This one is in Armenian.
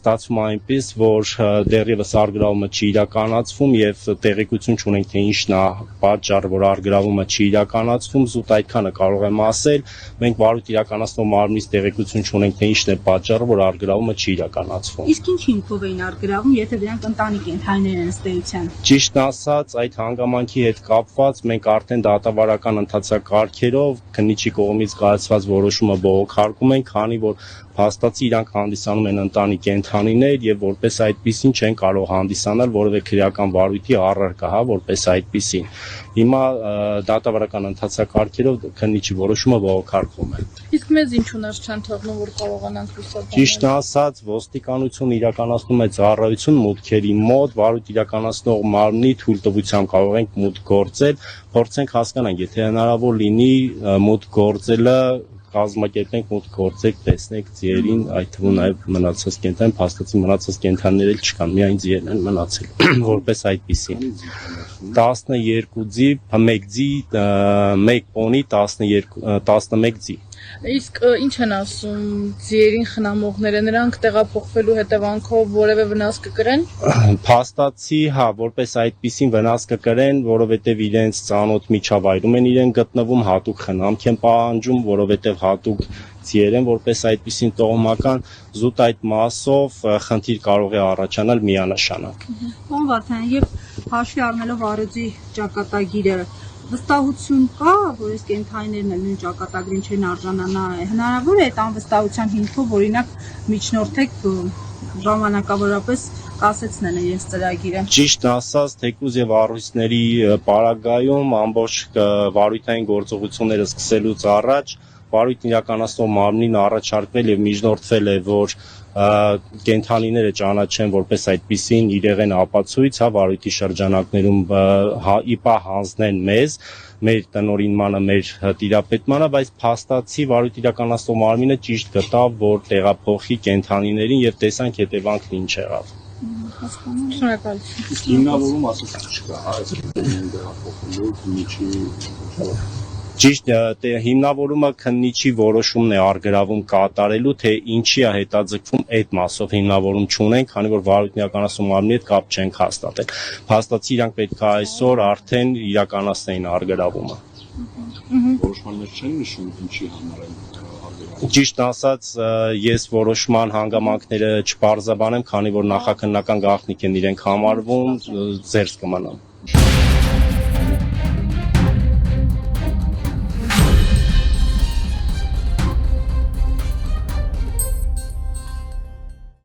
ստացվում այնպես, որ դեռևս առգրավումը չի իրականացվում եւ տեղեկություն չունենք, թե ինչն է պատճառը, որ առգրավումը չի իրականացվում, զուտ այդքանը կարող եմ ասել, մենք վարույթ իրականացնող մարմնից տեղեկություն չունենք, թե ինչն է պատճառը, որ առգրավումը չի իրականացվում։ Իսկ ինչ հիմքով էին առգրավում, եթե դրանք ընտանի կենդանիներ են ըստ էության։ Ճիշտն ասած, այդ հանգամանքի հետ կապված մենք արդեն դատավարական ընթացակարգերով քննիչի կողմից կայացված որոշումը բողոքարկում ենք, քանի որ փաստացի իրանք հանդիսանում են ընտանի կենդանիներ եւ որպես այդպիսին չեն կարող հանդիսանալ որևէ քրեական վարույթի առարկա, որպես այդպիսին։ Հիմա դատավարական ընթացակարգերով քննիչի որոշումը բողոքարկվում է։ Իսկ մեզ ինչու ներս չեն թողնում, որ կարողանանք լուսաբանել։ Ճիշտ ասած, ոստիկանությունը իրականացնում է ծառայություն մուտքերի մոտ, վարույթ իրականացնող մարմնի թույլտվությամբ կարող ենք մուտք գործել, փորձենք հասկանանք, եթե հնարավոր լինի մուտք գործելը կազմակերպենք մուտք գործեք, տեսնեք ձիերին, այդ թվում նաև մնացած կենդան, փաստացի մնացած կենդաններ էլ չկան, միայն ձիերն են մնացել, որպես այդպիսին։ 12 ձի, 1 ձի, 1 պոնի, 11 ձի։ Իսկ ինչ են ասում ձիերին խնամողները, նրանք տեղափոխվելու հետևանքով որևէ վնաս կկրեն։ Փաստացի, հա, որպես այդպիսին վնաս կկրեն, որովհետև իրենց ծանոթ միջավայրում են իրեն գտնվում, հատուկ խնամք են պահանջում, որովհետև հատուկ ձիեր են, որպես այդպիսին տոհմական, զուտ այդ մասով խնդիր կարող է առաջանալ միանշանակ։ Պարոն Վարդանյան, եւ հաշվի առնելով առյուծի ճակատագիրը, վստահություն կա, որ այս կենդանիներն էլ նույն ճակատագրին չեն արժանանա, հնարավոր է այդ անվստահության հիմքով օրինակ միջնորդեք ժամանակավորապես կասեցնեն իրենց ծրագիրը։ Ճիշտ ասած, թեկուզ եւ առույցների պարագայում ամբողջ վարույթային գործողությունները սկսելուց առաջ վարույթ իրականացնող մարմնին առաջարկվել եւ միջնորդվել է, որ կենդանիները ճանաչեն որպես այդպիսին իրեղեն ապացույց, հա, վարույթի շրջանակներում իպա հանձնեն մեզ, մեր տնօրինմանը, մեր տիրապետմանը, բայց փաստացի վարույթ իրականացնող մարմինը ճիշտ գտավ, որ տեղափոխի կենդանիներին եւ տեսանք հետևանքն ինչ եղավ։ Շնորհակալություն։ Իսկ հիմնավորում ասած չկա, այս տեղափոխելու քննիչի Ճիշտ հիմնավորումը քննիչի որոշումն է առգրավում կատարելու, թե ինչի է հետաձգվում այդ մասով հիմնավորում չունենք, քանի որ վարույթ իրականացնող մարմնի հետ կապ չենք հաստատել։ Փաստացի իրանք պետք է այսօր արդեն իրականացնեին առգրավումը։ որոշմաններ չեն նշում ինչի համար են առգրավում։ Ճիշտ ասած, ես որոշման հանգամանքները չպարզաբանեմ, քանի որ նախաքննական գաղտնիք են իրենք համարվում, զերծ կմնան։